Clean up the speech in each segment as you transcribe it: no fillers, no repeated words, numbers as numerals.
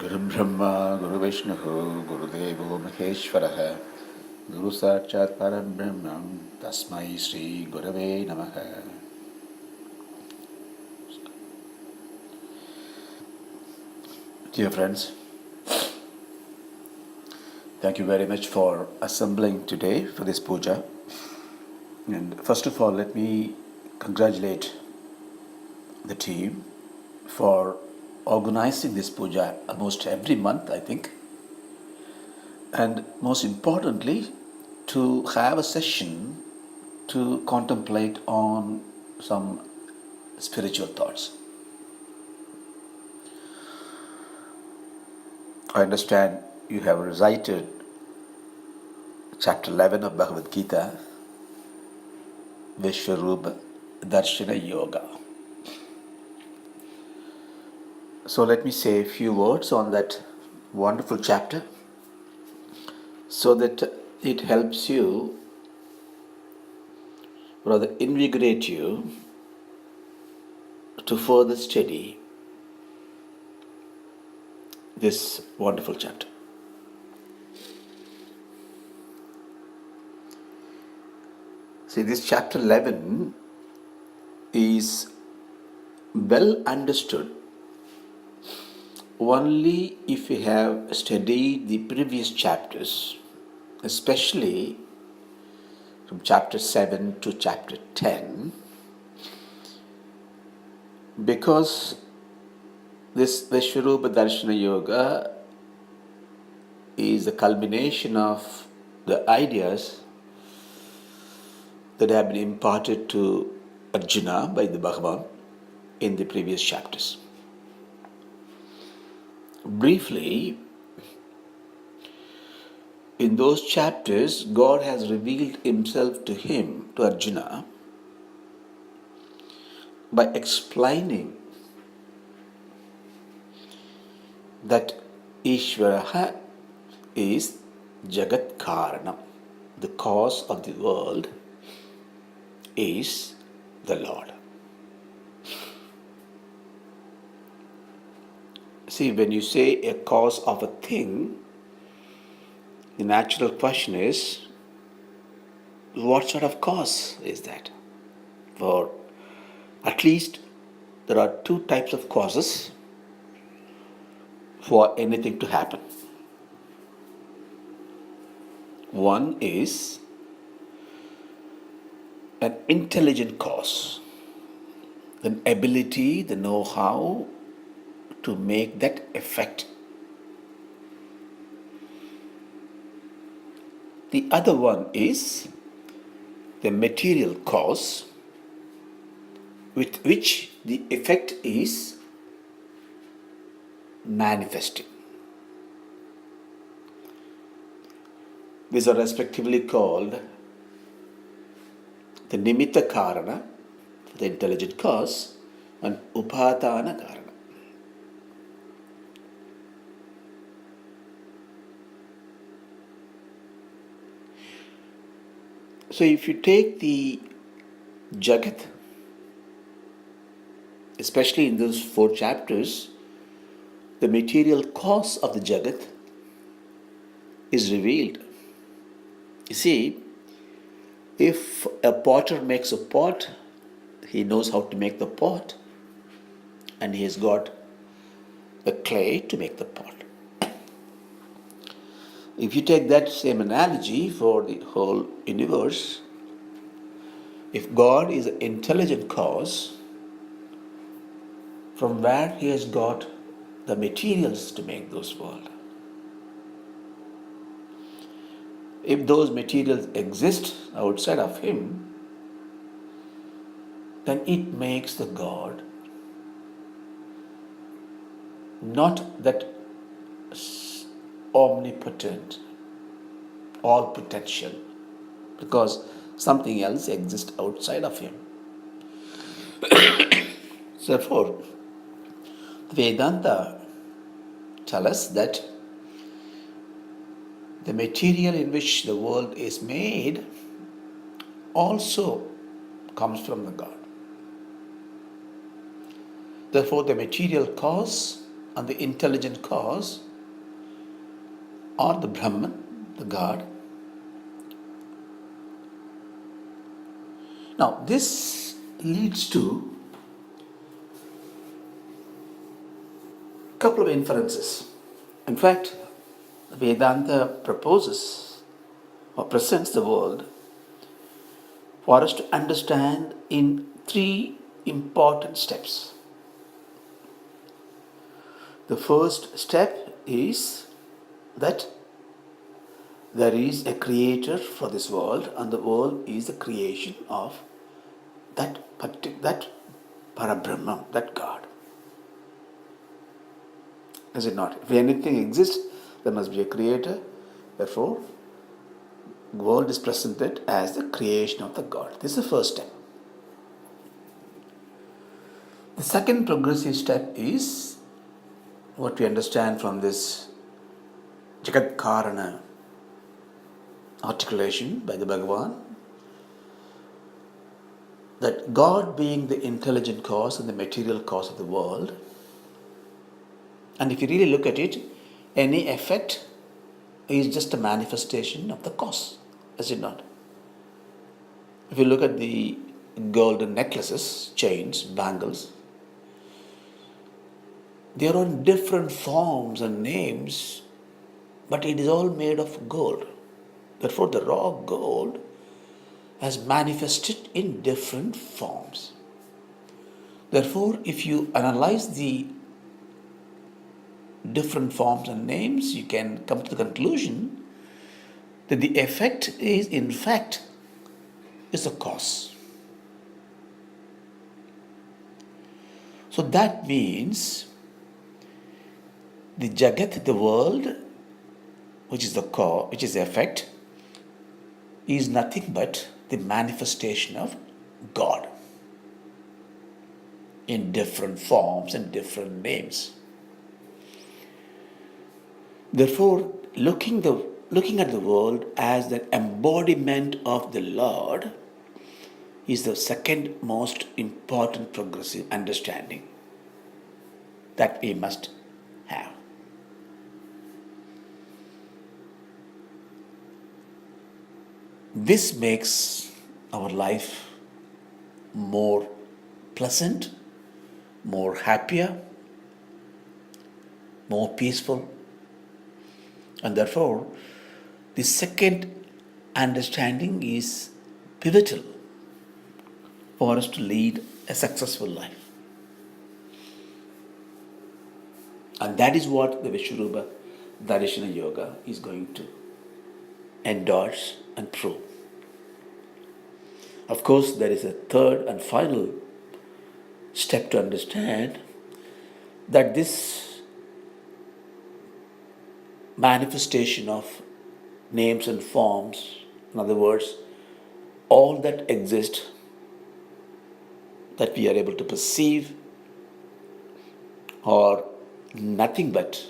Guru Brahma, Guru Vishnu, Guru Devo Maheshwaraha, Guru Sakshat Parabrahmam, Tasmai Sri Gurave Namaha. Dear friends, thank you very much for assembling today for this puja. And first of all, let me congratulate the team for organizing this puja almost every month, I think. And most importantly, to have a session to contemplate on some spiritual thoughts. I understand you have recited Chapter-11 of Bhagavdgita, Vishvarupa, Dharshan Yoga. So let me say a few words on that wonderful chapter so that it helps you, rather invigorate you to further study this wonderful chapter. See, this chapter 11 is well understood only if you have studied the previous chapters, especially from chapter 7 to chapter 10, because this Vishvarupa Darshana Yoga is the culmination of the ideas that have been imparted to Arjuna by the Bhagavan in the previous chapters. Briefly, in those chapters, God has revealed Himself to him, to Arjuna, by explaining that Ishvara is Jagat Karanam, the cause of the world is the Lord. See, when you say a cause of a thing, the natural question is, what sort of cause is that? For at least there are two types of causes for anything to happen. One is an intelligent cause, an ability, the know-how to make that effect. The other one is the material cause with which the effect is manifesting. These are respectively called the Nimitta Karana, the intelligent cause, and Upadana Karana. So if you take the Jagat, especially in those 4 chapters, the material cause of the Jagat is revealed. You see, if a potter makes a pot, he knows how to make the pot, and he has got the clay to make the pot. If you take that same analogy for the whole universe, if God is an intelligent cause, from where He has got the materials to make those worlds? If those materials exist outside of Him, then it makes the God not that omnipotent, all potential, because something else exists outside of Him. Therefore, Vedanta tells us that the material in which the world is made also comes from the God. Therefore, the material cause on the intelligent cause or the Brahman, the God. Now, this leads to a couple of inferences. In fact, Vedanta proposes or presents the world for us to understand in three important steps. The first step is that there is a creator for this world, and the world is the creation of that Parabrahman, that God. Is it not? If anything exists, there must be a creator. Therefore, the world is presented as the creation of the God. This is the first step. The second progressive step is what we understand from this Jagat Karana articulation by the Bhagavan, that God being the intelligent cause and the material cause of the world, and if you really look at it, any effect is just a manifestation of the cause, is it not? If you look at the golden necklaces, chains, bangles, they are on different forms and names, but it is all made of gold. Therefore, the raw gold has manifested in different forms. Therefore, if you analyze the different forms and names, you can come to the conclusion that the effect is, in fact, is a cause. So that means the Jagat, the world, which is the cause, which is the effect, is nothing but the manifestation of God in different forms and different names. Therefore, looking at the world as the embodiment of the Lord is the second most important progressive understanding that we must have. This makes our life more pleasant, more happier, more peaceful. And therefore, the second understanding is pivotal for us to lead a successful life. And that is what the Vishvarupa Dharshan Yoga is going to endorse and prove. Of course, there is a third and final step to understand that this manifestation of names and forms, in other words, all that exists that we are able to perceive, are nothing but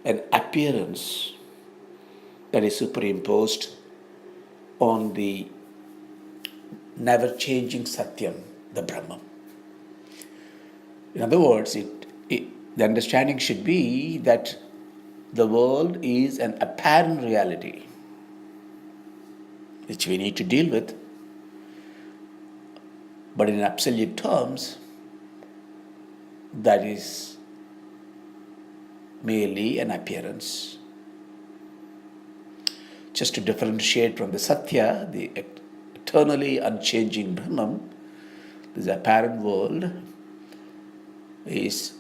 an appearance that is superimposed on the never-changing Satyam, the Brahman. In other words, the understanding should be that the world is an apparent reality which we need to deal with, but in absolute terms, that is merely an appearance. Just to differentiate from the Satya, the eternally unchanging Brahman, this apparent world is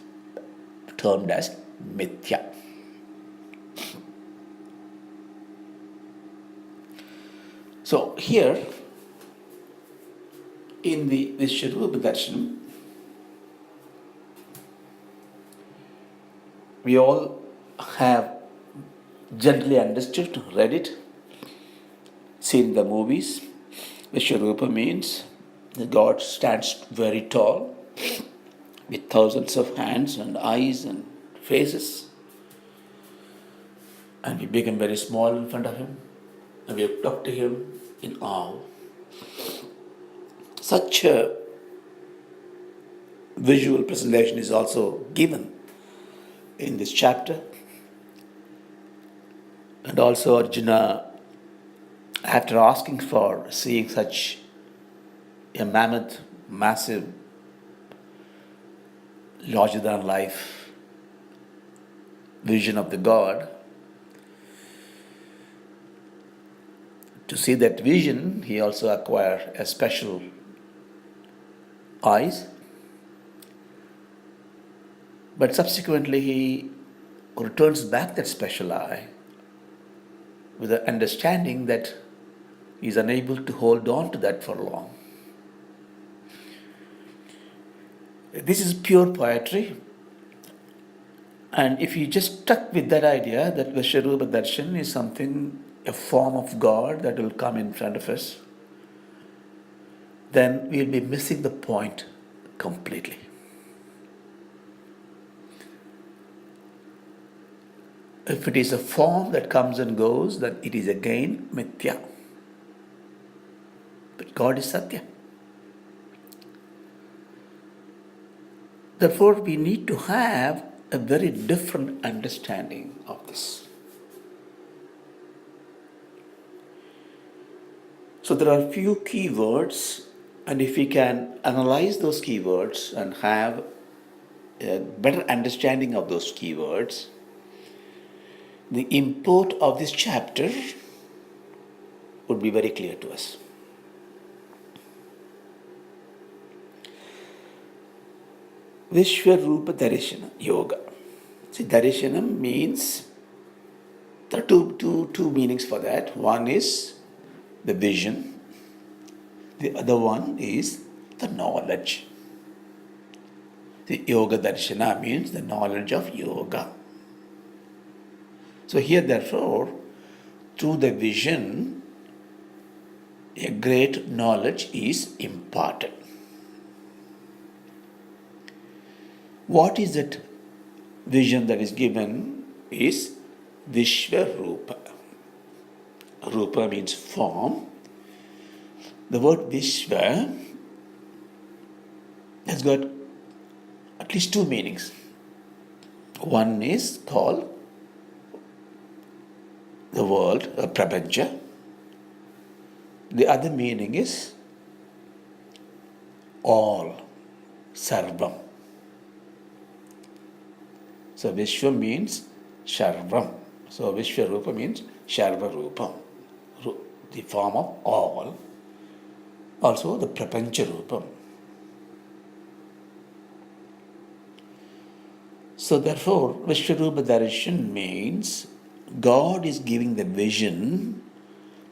termed as Mithya. So here, in the Vishvarupa Darshan, we all have generally understood, read it, seen the movies. Vishvarupa means the God stands very tall with thousands of hands and eyes and faces, and we become very small in front of him, and we talk to him in awe. Such a visual presentation is also given in this chapter. And also Arjuna, after asking for seeing such a mammoth, massive, larger than life vision of the God, to see that vision, he also acquired a special eyes. But subsequently he returns back that special eye with the understanding that he is unable to hold on to that for long. This is pure poetry. And if you just stuck with that idea that Vishvarupa Darshan is something, a form of God that will come in front of us, then we'll be missing the point completely. If it is a form that comes and goes, then it is again mithya. But God is Satya. Therefore, we need to have a very different understanding of this. So there are few key words, and if we can analyze those keywords and have a better understanding of those keywords, the import of this chapter would be very clear to us. Vishvarupa Darshana Yoga. See, Darshanam means, there are two meanings for that. One is the vision, the other one is the knowledge. The Yoga Darshana means the knowledge of yoga. So here, therefore, through the vision, a great knowledge is imparted. What is that vision that is given is Vishvarupa. Rupa means form. The word Vishva has got at least two meanings. One is called the world, Prapancha. The other meaning is all, Sarvam. So Vishwa means Sarvam. So Vishvarupa means Sarvarupam, the form of all. Also the Prapancha Rupam. So therefore, Vishvarupa Darshan means God is giving the vision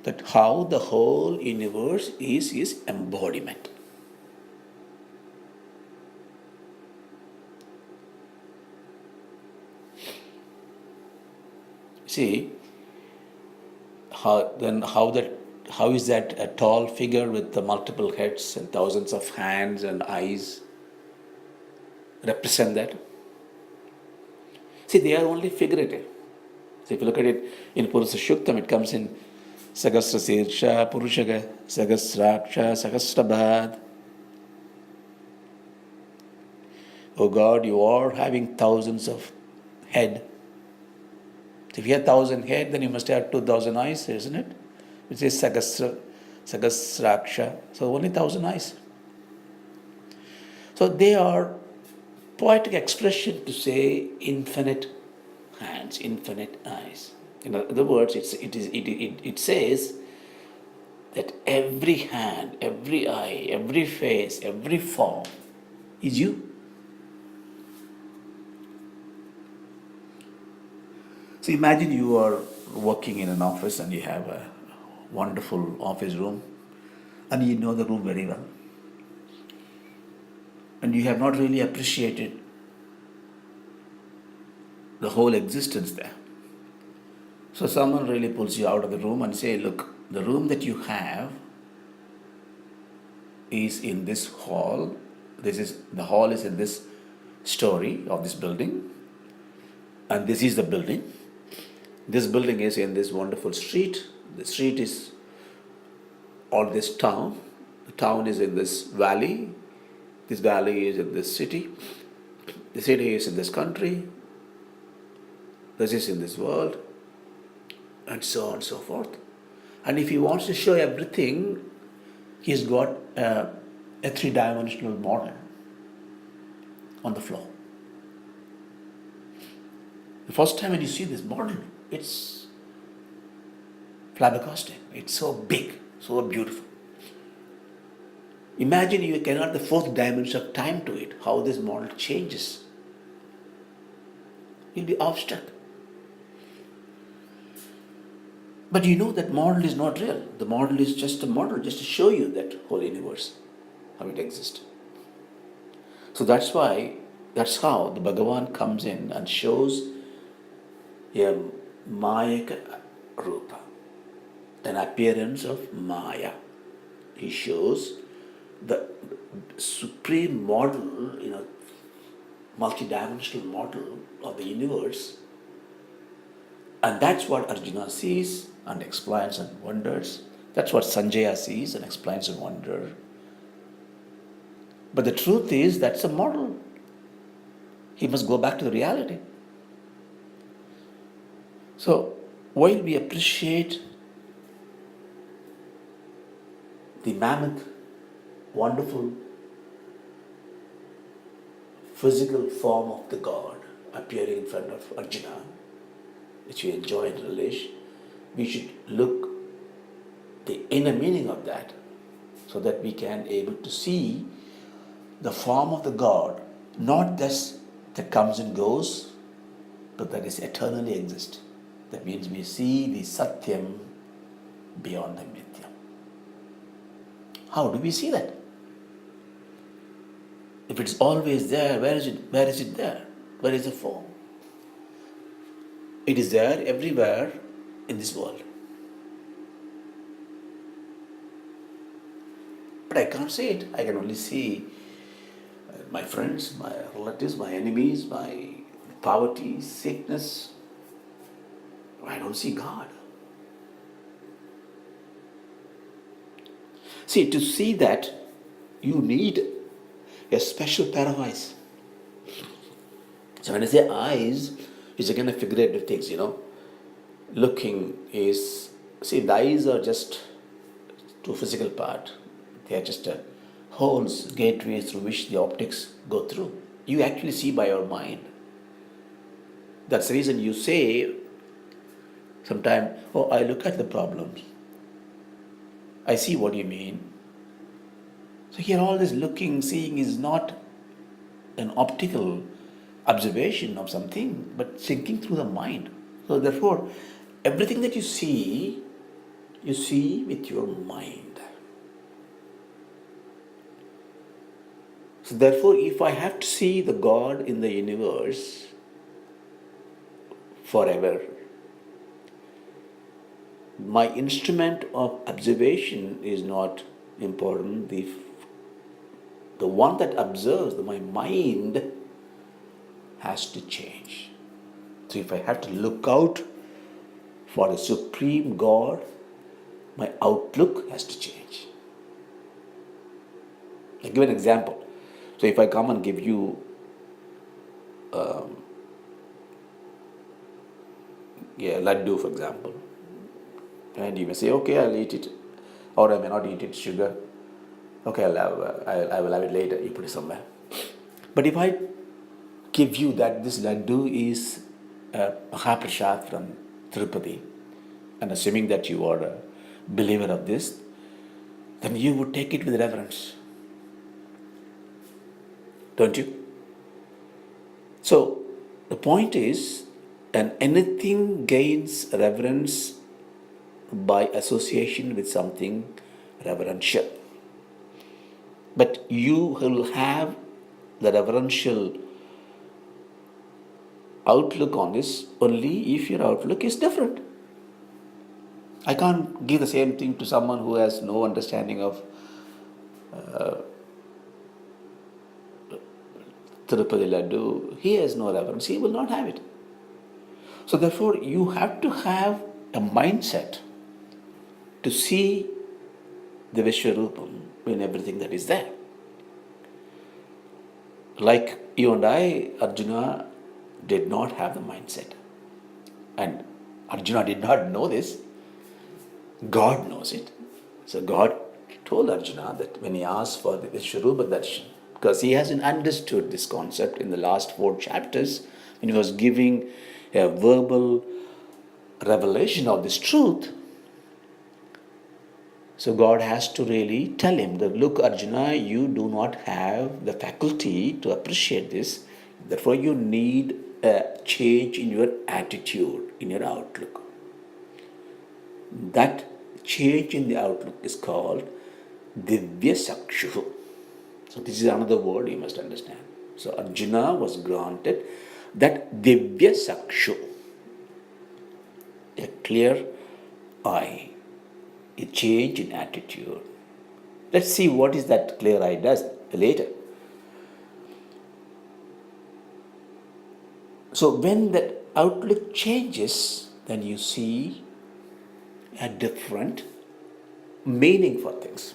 that how the whole universe is his embodiment. See, how is that a tall figure with the multiple heads and thousands of hands and eyes represent that? See, they are only figurative. So if you look at it in Purusha Shuktam, it comes in Sagasra Sirsha, Purushaga, Sagasraksha, Sagasrabhad. Oh God, you are having thousands of head. If you have 1,000 head, then you must have 2,000 eyes, isn't it? Which is Sagasraksha. So only 1,000 eyes. So they are poetic expression to say infinite hands, infinite eyes. In other words, it says that every hand, every eye, every face, every form is you. So imagine you are working in an office and you have a wonderful office room and you know the room very well. And you have not really appreciated the whole existence there. So someone really pulls you out of the room and say, look, the room that you have is in this hall. The hall is in this story of this building. And this is the building. This building is in this wonderful street. The street is on this town. The town is in this valley. This valley is in this city. The city is in this country. resists in this world, and so on and so forth. And if he wants to show everything, he's got a three-dimensional model on the floor. The first time when you see this model, it's flabbergasting. It's so big, so beautiful. Imagine you can add the fourth dimension of time to it, how this model changes. You'll be awestruck. But you know that model is not real. The model is just a model, just to show you that whole universe, how it exists. So that's how the Bhagavan comes in and shows a Mayaka Rupa, an appearance of Maya. He shows the supreme model, multidimensional model of the universe. And that's what Arjuna sees and explains and wonders. That's what Sanjaya sees and explains and wonders. But the truth is, that's a model. He must go back to the reality. So, while we appreciate the mammoth, wonderful, physical form of the God appearing in front of Arjuna, which we enjoy and relish, we should look the inner meaning of that, so that we can able to see the form of the God, not just that comes and goes, but that is eternally exists. That means we see the Satyam beyond the Mithya. How do we see that? If it's always there, where is it? Where is it there? Where is the form? It is there everywhere in this world. But I can't see it. I can only see my friends, my relatives, my enemies, my poverty, sickness. I don't see God. See, to see that, you need a special pair of eyes. So when I say eyes, it's again a figurative things, Looking is, see, the eyes are just two physical part. They are just holes, gateways through which the optics go through. You actually see by your mind. That's the reason you say sometimes, I look at the problems. I see what you mean. So here all this looking, seeing is not an optical observation of something, but thinking through the mind. So therefore, everything that you see with your mind. So therefore, if I have to see the God in the universe forever, my instrument of observation is not important. The one that observes, my mind, has to change. So if I have to look out for the supreme God, my outlook has to change. I'll give an example. So if I come and give you laddu, for example, and you may say, okay, I'll eat it, or I may not eat it, sugar. Okay, I will have it later. You put it somewhere. But if I give you that this laddu is a Mahaprasad from Tirupati, and assuming that you are a believer of this, then you would take it with reverence. Don't you? So, the point is, and anything gains reverence by association with something reverential. But you will have the reverential outlook on this only if your outlook is different. I can't give the same thing to someone who has no understanding of Tirupati Laddu. He has no reverence. He will not have it. So therefore, you have to have a mindset to see the Vishvarupam in everything that is there. Like you and I, Arjuna did not have the mindset. And Arjuna did not know this. God knows it. So God told Arjuna that when he asked for the Vishvarupa darshan, because he hasn't understood this concept in the last 4 chapters, when he was giving a verbal revelation of this truth, so God has to really tell him that, look, Arjuna, you do not have the faculty to appreciate this. Therefore, you need a change in your attitude, in your outlook. That change in the outlook is called Divya Sakshu. So this is another word you must understand. So Arjuna was granted that Divya Sakshu, a clear eye, a change in attitude. Let's see what is that clear eye does later. So when that outlook changes, then you see a different meaning for things.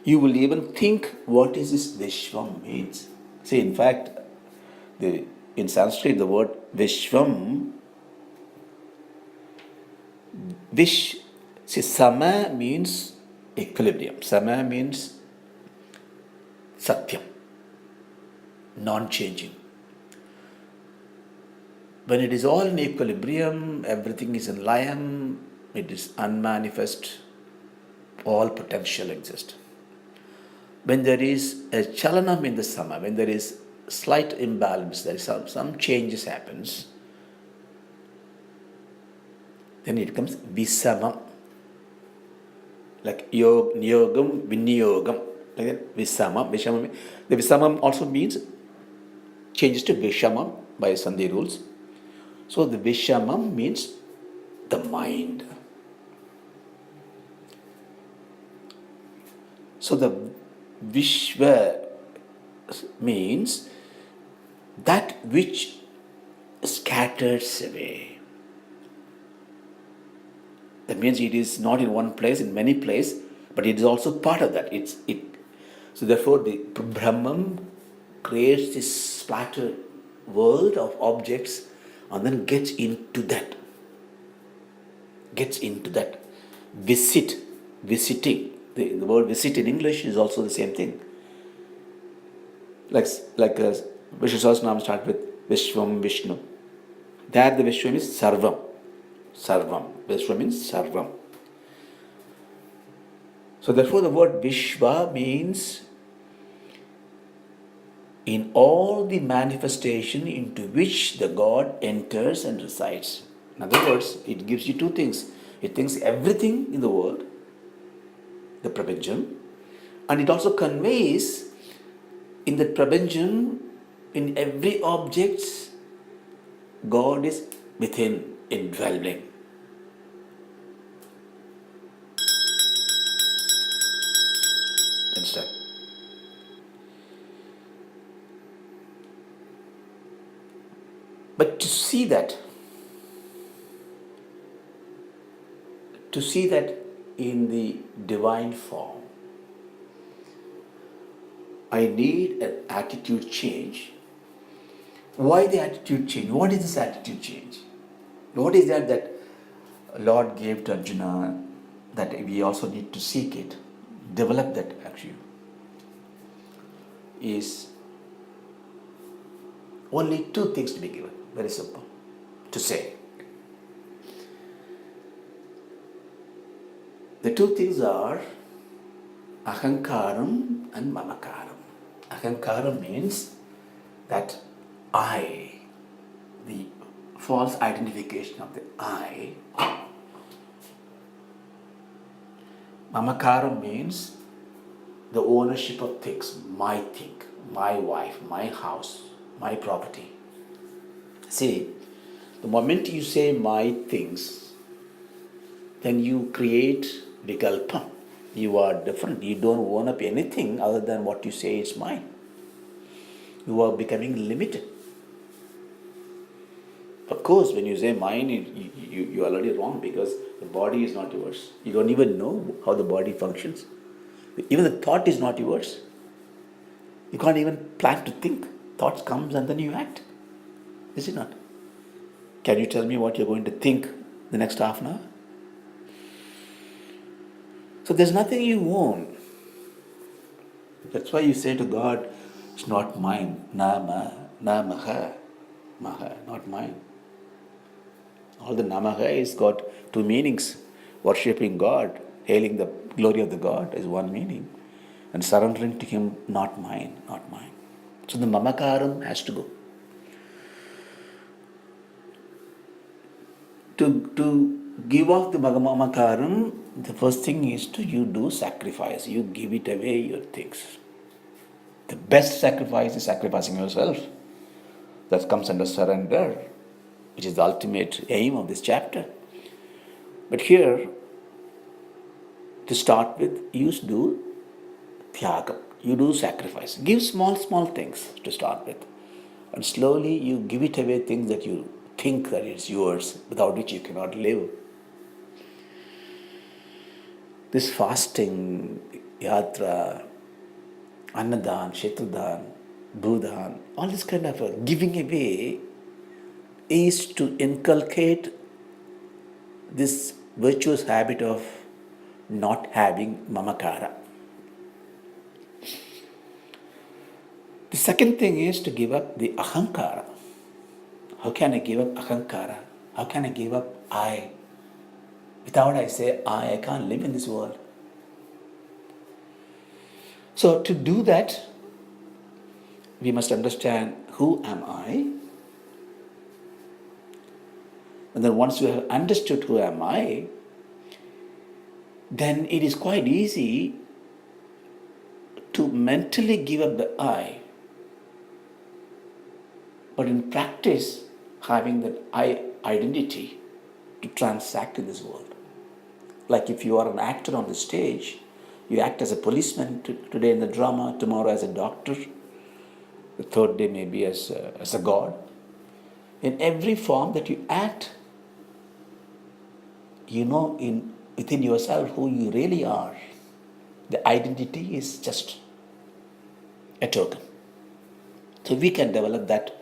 You will even think, what is this Vishwam means? See, in fact, in Sanskrit, the word Vishwam, Sama means equilibrium. Sama means Satyam, non-changing. When it is all in equilibrium, everything is in layam, it is unmanifest, all potential exists. When there is a chalanam in the sama, when there is slight imbalance, there is some changes happens, then it becomes visamam, like niyogam, vinyogam, like that, visamam. The visamam also means changes to vishamam by Sandhi rules. So the vishamam means the mind. So the Vishva means that which scatters away. That means it is not in one place, in many places, but it is also part of that. So therefore the Brahman creates this splattered world of objects and then gets into that visiting. The word visit in English is also the same thing. Like Vishnu Sahasranam starts with Vishwam Vishnu. There the Vishwam is Sarvam. Vishwam means Sarvam. So therefore the word Vishwa means in all the manifestation into which the God enters and resides. In other words, it gives you 2 things. It thinks everything in the world, the Prapancham, and it also conveys in the Prapancham, in every object, God is within, indwelling. Understand? But to see that in the divine form, I need an attitude change. Why the attitude change? What is this attitude change? What is that Lord gave to Arjuna that we also need to seek it, develop that actually? Is only 2 things to be given. Very simple to say. The 2 things are ahankaram and mamakaram. Ahankaram means that I, the false identification of the I. Mamakaram means the ownership of things, my thing, my wife, my house, my property. See, the moment you say my things, then you create vikalpa. You are different. You don't own up anything other than what you say is mine. You are becoming limited. Of course, when you say mine, you're already wrong because the body is not yours. You don't even know how the body functions. Even the thought is not yours. You can't even plan to think. Thoughts comes and then you act. Is it not? Can you tell me what you're going to think the next half an hour? So there's nothing you own. That's why you say to God, it's not mine. Namaha. Maha, not mine. All the namaha is got two meanings. Worshipping God, hailing the glory of the God is one meaning. And surrendering to Him, not mine, not mine. So the mamakaram has to go. To give off the mamakaram, the first thing is to you do sacrifice. You give it away, your things. The best sacrifice is sacrificing yourself. That comes under surrender, which is the ultimate aim of this chapter. But here, to start with, you do tyagam. You do sacrifice. Give small things to start with. And slowly you give it away, things that you think that it's yours, without which you cannot live. This fasting, yatra, annadan, kshetradan, bhudan, all this kind of giving away is to inculcate this virtuous habit of not having mamakara. The second thing is to give up the ahankara. How can I give up ahankara? How can I give up I? Without I say I can't live in this world. So to do that, we must understand who am I? And then once you have understood who am I, then it is quite easy to mentally give up the I. But in practice, having that I identity to transact in this world. Like if you are an actor on the stage, you act as a policeman today in the drama, tomorrow as a doctor, the third day maybe as a god. In every form that you act, you know within yourself who you really are. The identity is just a token. So we can develop that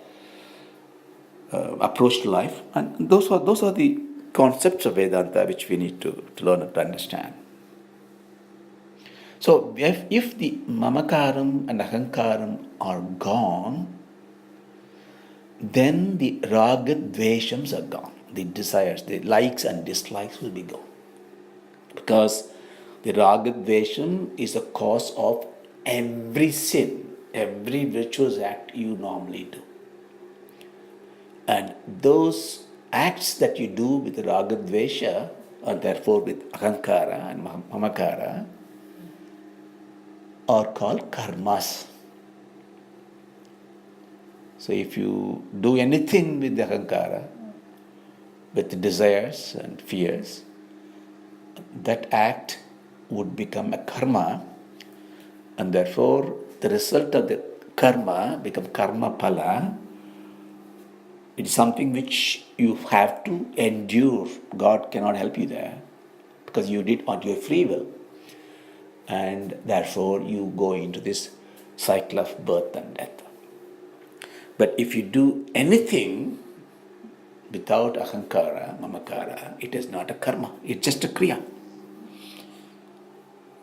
approach to life, and those are the concepts of Vedanta which we need to learn and to understand. So if the mamakaram and ahankaram are gone, then the raga dveshams are gone. The desires, the likes and dislikes will be gone. Because the raga dvesham is the cause of every sin, every virtuous act you normally do. And those acts that you do with raga dvesha, or therefore with ahankara and mamakara, are called karmas. So if you do anything with the ahankara, with the desires and fears, that act would become a karma, and therefore the result of the karma become karma phala. It is something which you have to endure. God cannot help you there because you did on your free will. And therefore you go into this cycle of birth and death. But if you do anything without ahankara, mamakara, it is not a karma. It's just a kriya.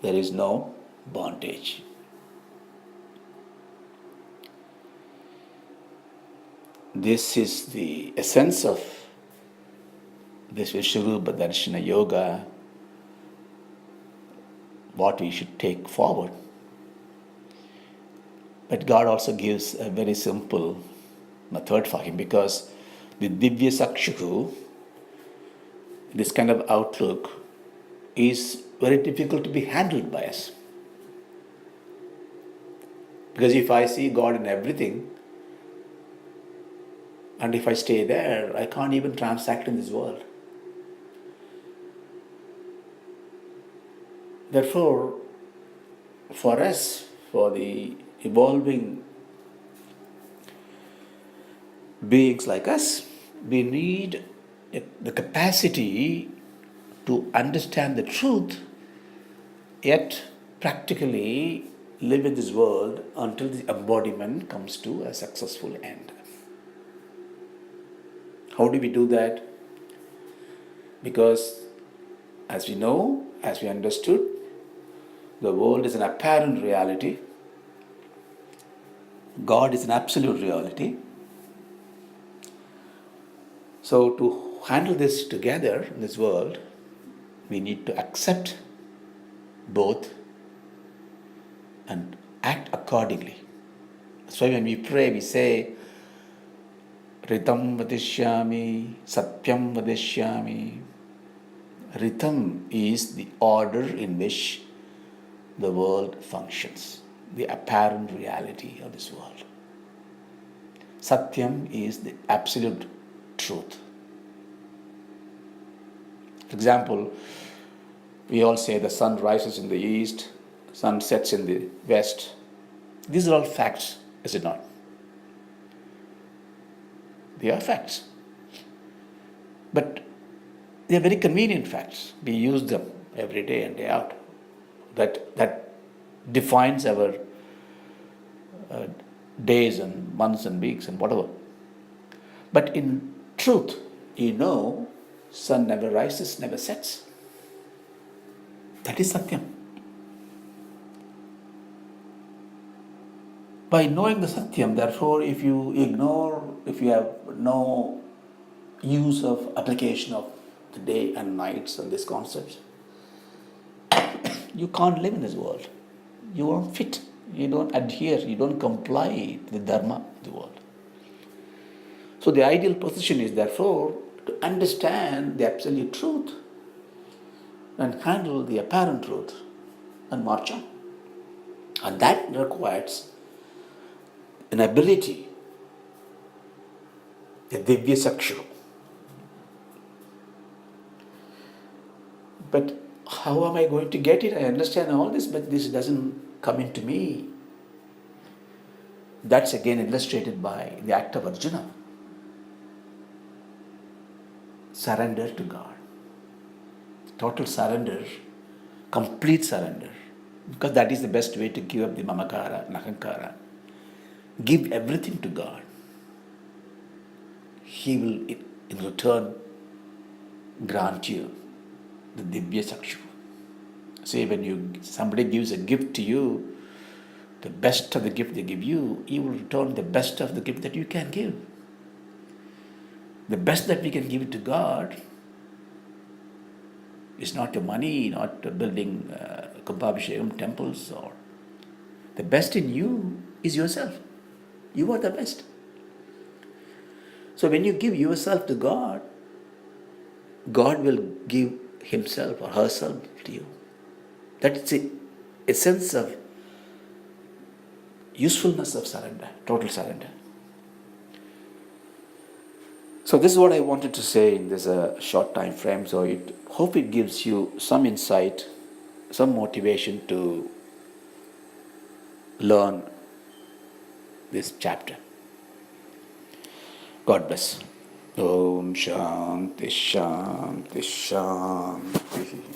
There is no bondage. This is the essence of this Vishvarupa Dharshana Yoga, what we should take forward. But God also gives a very simple method for him, because the Divya Sakshuku, this kind of outlook, is very difficult to be handled by us. Because if I see God in everything, and if I stay there, I can't even transact in this world. Therefore, for us, for the evolving beings like us, we need the capacity to understand the truth, yet practically live in this world until the embodiment comes to a successful end. How do we do that? Because as we know, as we understood, the world is an apparent reality. God is an absolute reality. So to handle this together in this world, we need to accept both and act accordingly. That's why when we pray, we say, Ritam vadishyami, Satyam vadishyami. Ritam is the order in which the world functions, the apparent reality of this world. Satyam is the absolute truth. For example, we all say the sun rises in the east, sun sets in the west. These are all facts, is it not? They are facts. But they are very convenient facts. We use them every day and day out. That defines our days and months and weeks and whatever. But in truth, sun never rises, never sets. That is Satyam. By knowing the Satyam, therefore, if you have no use of application of the day and nights and these concepts, you can't live in this world. You won't fit. You don't adhere. You don't comply to the dharma of the world. So the ideal position is therefore to understand the absolute truth and handle the apparent truth and march on. And that requires an ability, a divya sakshu. But how am I going to get it? I understand all this, but this doesn't come into me. That's again illustrated by the act of Arjuna. Surrender to God. Total surrender, complete surrender. Because that is the best way to give up the mamakara, nahankara. Give everything to God. He will in return grant you the divya sakshu. Say when somebody gives a gift to you, the best of the gift they give you, you will return the best of the gift that you can give. The best that we can give to God is not your money, not building Kumbhabhishekam temples, or the best in you is yourself. You are the best. So when you give yourself to God, God will give himself or herself to you. That's the essence of usefulness of surrender, total surrender. So this is what I wanted to say in this short time frame. So I hope it gives you some insight, some motivation to learn this chapter. God bless. Om Shanti Shanti Shanti.